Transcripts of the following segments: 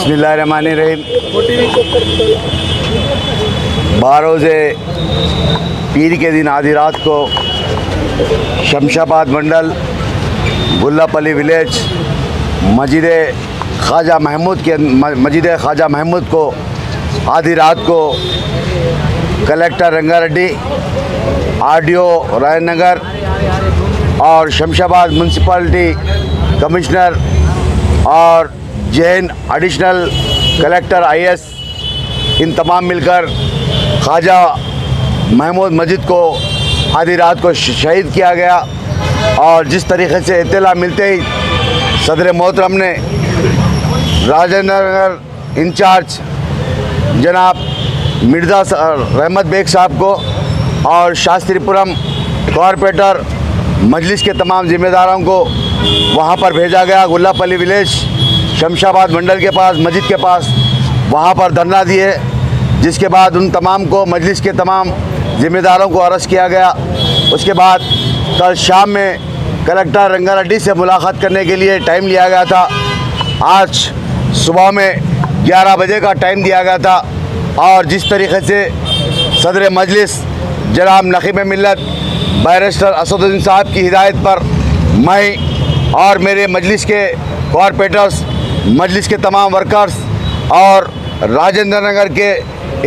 बिस्मिल्लाहिर्रहमानिर्रहीम। 12 पीर के दिन आधी रात को शमशाबाद मंडल गुल्लापल्ली विलेज मस्जिद ख्वाजा महमूद को आधी रात को कलेक्टर रंगारेड्डी, आरडीओ रायनगर और शमशाबाद म्यूनसिपलिटी कमिश्नर और जैन एडिशनल कलेक्टर आईएएस इन तमाम मिलकर ख्वाजा महमूद मस्जिद को आधी रात को शहीद किया गया। और जिस तरीके से इत्तला मिलते ही सदर मोहतरम ने राजेंद्र नगर इंचार्ज जनाब मिर्ज़ा रहमत बेग साहब को और शास्त्रीपुरम कॉरपोरेटर मजलिस के तमाम ज़िम्मेदारों को वहाँ पर भेजा गया, गुल्लापल्ली विलेज शमशाबाद मंडल के पास मस्जिद के पास वहाँ पर धरना दिए। जिसके बाद उन तमाम को मजलिस के तमाम ज़िम्मेदारों को अरेस्ट किया गया। उसके बाद कल शाम में कलेक्टर रंगारेड्डी से मुलाकात करने के लिए टाइम लिया गया था। आज सुबह में 11 बजे का टाइम दिया गया था। और जिस तरीके से सदर मजलिस जनाब नकीब मिल्लत बैरिस्टर असदुद्दीन साहब की हिदायत पर मैं और मेरे मजलिस के कॉरपोरेटर्स, मजलिस के तमाम वर्कर्स और राजेंद्र नगर के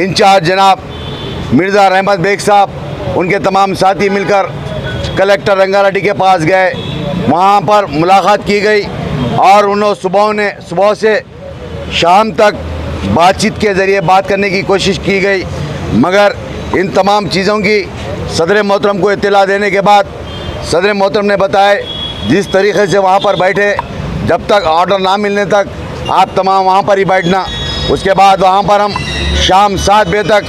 इंचार्ज जनाब मिर्ज़ा रहमत बेग साहब, उनके तमाम साथी मिलकर कलेक्टर रंगारेड्डी के पास गए। वहाँ पर मुलाकात की गई और उन्होंने सुबह से शाम तक बातचीत के ज़रिए बात करने की कोशिश की गई, मगर इन तमाम चीज़ों की सदर मोहतरम को इत्तला देने के बाद सदर मोहतरम ने बताया जिस तरीके से वहाँ पर बैठे, जब तक ऑर्डर ना मिलने तक आप तमाम वहाँ पर ही बैठना। उसके बाद वहाँ पर हम शाम 7 बजे तक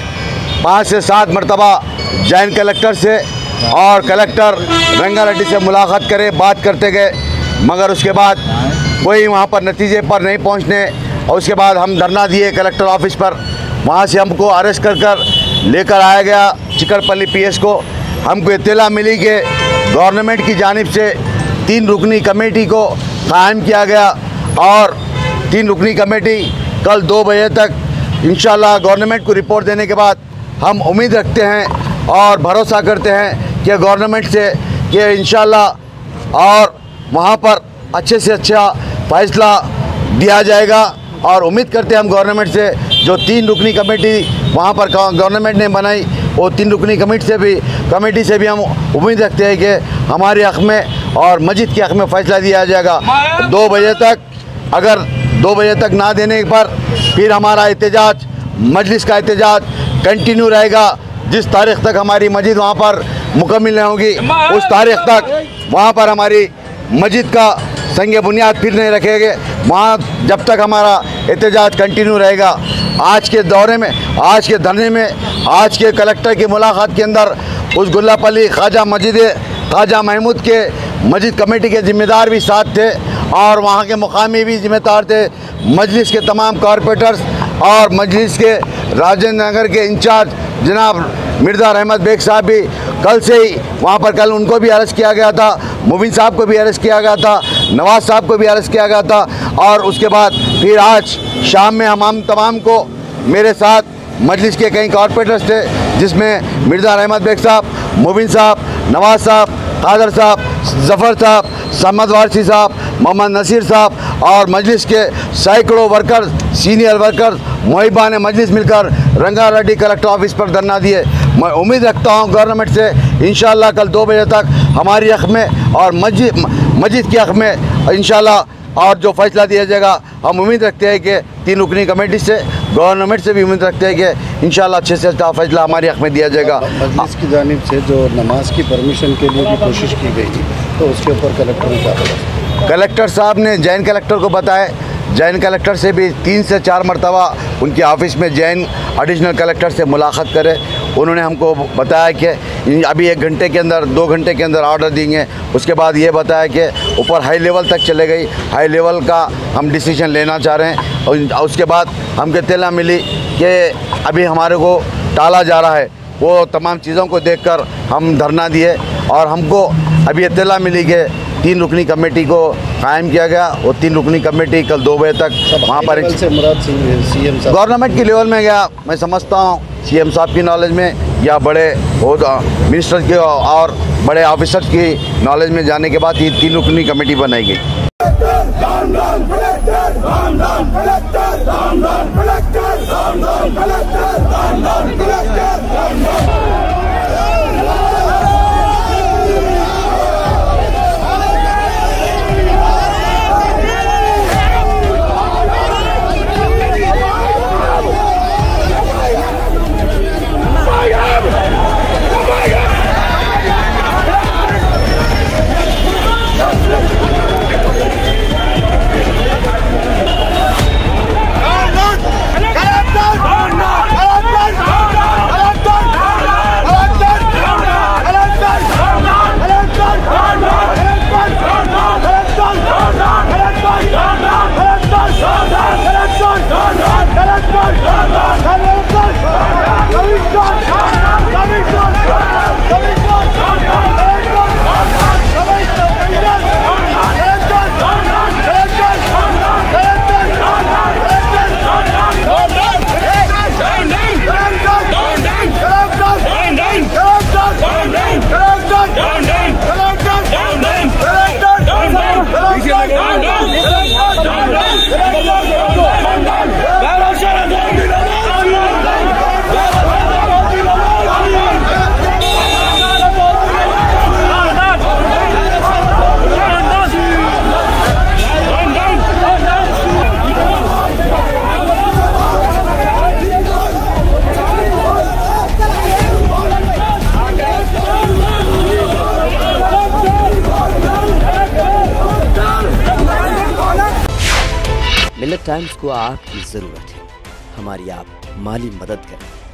5 से 7 मरतबा जॉइंट कलेक्टर से और कलेक्टर रंगारेड्डी से मुलाकात करे, बात करते गए, मगर उसके बाद कोई वहाँ पर नतीजे पर नहीं पहुँचने। और उसके बाद हम धरना दिए कलेक्टर ऑफिस पर। वहाँ से हमको अरेस्ट कर लेकर आया गया चिकरपल्ली पीएस को। हमको इत्तला मिली कि गवर्नमेंट की जानिब से 3 रुकनी कमेटी को कायम किया गया और 3 रुकनी कमेटी कल 2 बजे तक इंशाल्लाह गवर्नमेंट को रिपोर्ट देने के बाद हम उम्मीद रखते हैं और भरोसा करते हैं कि गवर्नमेंट से कि इंशाल्लाह और वहाँ पर अच्छे से अच्छा फ़ैसला दिया जाएगा। और उम्मीद करते हैं हम गवर्नमेंट से जो 3 रुकनी कमेटी वहाँ पर गवर्नमेंट ने बनाई, वो 3 रुकनी कमेटी से भी हम उम्मीद रखते हैं कि हमारे हक़ में और मस्जिद के हक़ में फ़ैसला दिया जाएगा 2 बजे तक। अगर 2 बजे तक ना देने पर फिर हमारा एहतजाज, मजलिस का एहतजाज कंटिन्यू रहेगा। जिस तारीख़ तक हमारी मस्जिद वहाँ पर मुकम्मल नहीं होगी, उस तारीख़ तक वहाँ पर हमारी मस्जिद का संगे बुनियाद फिर नहीं रखेंगे। वहाँ जब तक हमारा एहतजाज कंटिन्यू रहेगा। आज के दौरे में, आज के धरने में, आज के कलेक्टर की मुलाकात के अंदर उस गुल्लापल्ली ख्वाजा महमूद के मस्जिद कमेटी के ज़िम्मेदार भी साथ थे और वहाँ के मुकामी भी ज़िम्मेदार थे। मजलिस के तमाम कॉरपोरेटर्स और मजलिस के राजेंद्र नगर के इंचार्ज जनाब मिर्ज़ा रहमत बेग साहब भी कल से ही वहाँ पर, कल उनको भी अरेस्ट किया गया था, मुबिन साहब को भी अरेस्ट किया गया था, नवाज साहब को भी अरेस्ट किया गया था। और उसके बाद फिर आज शाम में हम तमाम को, मेरे साथ मजलिस के कई कॉरपोरेटर्स थे जिसमें मिर्ज़ा रहमत बेग साहब, मुबिन साहब, नवाज साहब, कादर साहब, जफ़र साहब, समद वारसी साहब, मोहम्मद नसीर साहब और मजलिस के सैकड़ों वर्कर्स, सीनियर वर्कर्स, मुहिबान मजलिस मिलकर रंगारेड्डी कलेक्टर ऑफिस पर धरना दिए। मैं उम्मीद रखता हूँ गवर्नमेंट से इंशाल्लाह कल 2 बजे तक हमारी हक़ में और मस्जिद के हक़ में इंशाल्लाह और जो फ़ैसला दिया जाएगा। हम उम्मीद रखते हैं कि 3 रुकनी कमेटी से, गवर्नमेंट से भी उम्मीद रखते हैं कि इंशाल्लाह अच्छे से अच्छा फ़ैसला हमारे हक़ में दिया जाएगा। मजलिस की जानिब से जो नमाज की परमिशन के लिए भी कोशिश की गई थी, तो उसके ऊपर कलेक्टर ने क्या कहा? कलेक्टर साहब ने जॉइंट कलेक्टर को बताया, जॉइंट कलेक्टर से भी 3 से 4 मरतबा उनके ऑफिस में जॉइंट एडिशनल कलेक्टर से मुलाकात करे। उन्होंने हमको बताया कि अभी 1 घंटे के अंदर, 2 घंटे के अंदर ऑर्डर देंगे। उसके बाद ये बताया कि ऊपर हाई लेवल तक चले गई, हाई लेवल का हम डिसीजन लेना चाह रहे हैं। और उसके बाद हमको इत्तला मिली कि अभी हमारे को टाला जा रहा है। वो तमाम चीज़ों को देखकर हम धरना दिए और हमको अभी इत्तला मिली कि 3 रुकनी कमेटी को कायम किया गया। वो 3 रुकनी कमेटी कल 2 बजे तक वहाँ पर से मुराद सीएम साहब गवर्नमेंट की लेवल में गया। मैं समझता हूँ सीएम साहब की नॉलेज में या बड़े मिनिस्टर के और बड़े ऑफिसर्स की नॉलेज में जाने के बाद ये 3 रुकनी कमेटी बनाई गई। मिल्लत टाइम्स को आपकी ज़रूरत है, हमारी आप माली मदद करें।